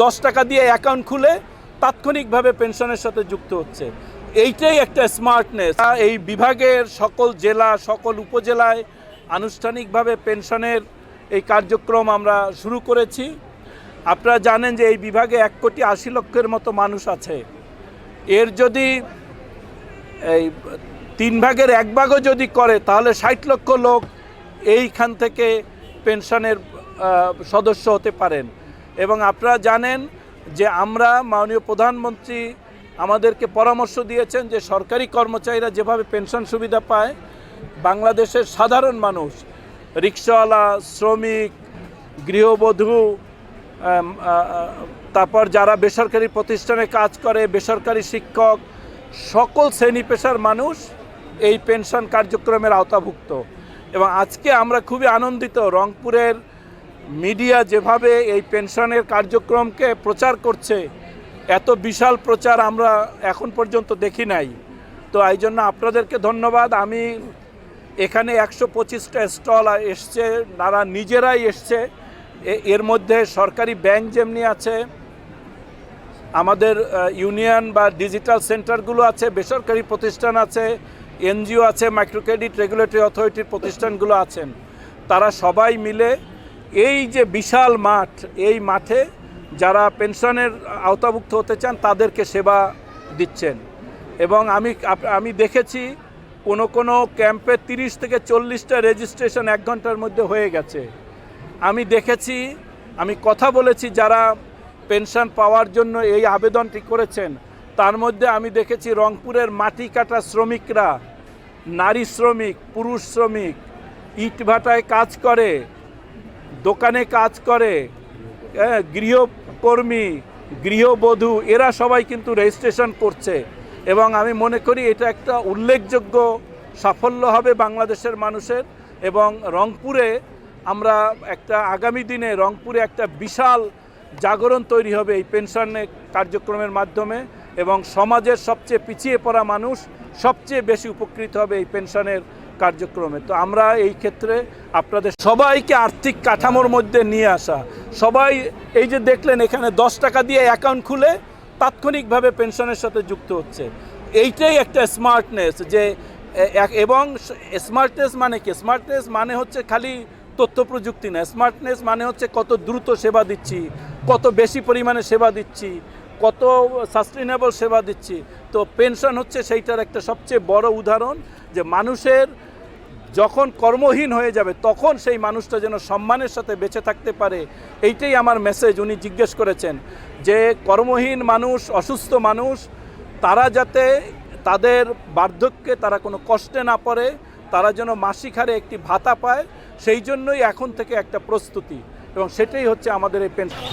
10 টাকা দিয়ে অ্যাকাউন্ট খুলে তাৎক্ষণিকভাবে পেনশনের সাথে যুক্ত হচ্ছে। এইটাই একটা স্মার্টনেস। এই বিভাগের সকল জেলা, সকল উপজেলায় আনুষ্ঠানিকভাবে পেনশনের এই কার্যক্রম আমরা শুরু করেছি। আপনারা জানেন যে এই বিভাগে 1,80,00,000-এর মতো মানুষ আছে। এর যদি এই 3 ভাগের 1 ভাগও যদি করে তাহলে 60 লক্ষ লোক এইখান থেকে পেনশনের সদস্য হতে পারেন। এবং আপনারা জানেন যে আমরা মাননীয় প্রধানমন্ত্রী আমাদেরকে পরামর্শ দিয়েছেন যে সরকারি কর্মচারীরা যেভাবে পেনশন সুবিধা পায়, বাংলাদেশের সাধারণ মানুষ, রিক্সাওয়ালা, শ্রমিক, গৃহবধূ, তারপর যারা বেসরকারি প্রতিষ্ঠানে কাজ করে, বেসরকারি শিক্ষক, সকল শ্রেণী পেশার মানুষ এই পেনশন কার্যক্রমের আওতাভুক্ত। এবং আজকে আমরা খুবই আনন্দিত, রংপুরের মিডিয়া যেভাবে এই পেনশনের কার্যক্রমকে প্রচার করছে, এত বিশাল প্রচার আমরা এখন পর্যন্ত দেখি নাই। তো এই জন্য আপনাদেরকে ধন্যবাদ। আমি এখানে 125টা স্টল এসছে, তারা নিজেরাই এসছে। এর মধ্যে সরকারি ব্যাংক যেমনি আছে, আমাদের ইউনিয়ন বা ডিজিটাল সেন্টারগুলো আছে, বেসরকারি প্রতিষ্ঠান আছে, এনজিও আছে, মাইক্রো ক্রেডিট রেগুলেটরি অথরিটির প্রতিষ্ঠানগুলো আছেন। তারা সবাই মিলে এই যে বিশাল মাঠ, এই মাঠে যারা পেনশনের আওতাভুক্ত হতে চান তাদেরকে সেবা দিচ্ছেন। এবং আমি দেখেছি কোনো ক্যাম্পে 30 থেকে 40টা রেজিস্ট্রেশন 1 ঘন্টার মধ্যে হয়ে গেছে। আমি দেখেছি, আমি কথা বলেছি যারা পেনশন পাওয়ার জন্য এই আবেদনটি করেছেন, তার মধ্যে আমি দেখেছি রংপুরের মাটি কাটা শ্রমিকরা, নারী শ্রমিক, পুরুষ শ্রমিক, ইটভাটায় কাজ করে, দোকানে কাজ করে, গৃহকর্মী, গৃহবধূ, এরা সবাই কিন্তু রেজিস্ট্রেশন করছে। এবং আমি মনে করি এটা একটা উল্লেখযোগ্য সাফল্য হবে বাংলাদেশের মানুষের। এবং রংপুরে আমরা একটা আগামী দিনে রংপুরে একটা বিশাল জাগরণ তৈরি হবে এই পেনশনের কার্যক্রমের মাধ্যমে, এবং সমাজের সবচেয়ে পিছিয়ে পড়া মানুষ সবচেয়ে বেশি উপকৃত হবে এই পেনশনের কার্যক্রমে। তো আমরা এই ক্ষেত্রে আপনাদের সবাইকে আর্থিক কাঠামোর মধ্যে নিয়ে আসা, সবাই এই যে দেখলেন এখানে 10 টাকা দিয়ে অ্যাকাউন্ট খুলে তাৎক্ষণিকভাবে পেনশনের সাথে যুক্ত হচ্ছে। এইটাই একটা স্মার্টনেস। যে এবং স্মার্টনেস মানে কি? স্মার্টনেস মানে হচ্ছে খালি তথ্য প্রযুক্তি না। স্মার্টনেস মানে হচ্ছে কত দ্রুত সেবা দিচ্ছি, কত বেশি পরিমাণে সেবা দিচ্ছি, কত সাস্টেনেবল সেবা দিচ্ছি। তো পেনশন হচ্ছে সেইটার একটা সবচেয়ে বড় উদাহরণ, যে মানুষের যখন কর্মহীন হয়ে যাবে তখন সেই মানুষটা যেন সম্মানের সাথে বেঁচে থাকতে পারে। এইটাই আমার মেসেজ। উনি জিজ্ঞেস করেছেন যে কর্মহীন মানুষ, অসুস্থ মানুষ, তারা যাতে তাদের বার্ধক্যে তারা কোনো কষ্টে না পড়ে, তারা যেন মাসিক হারে একটি ভাতা পায়, সেই জন্যই এখন থেকে একটা প্রস্তুতি, এবং সেটাই হচ্ছে আমাদের এই পেনশন।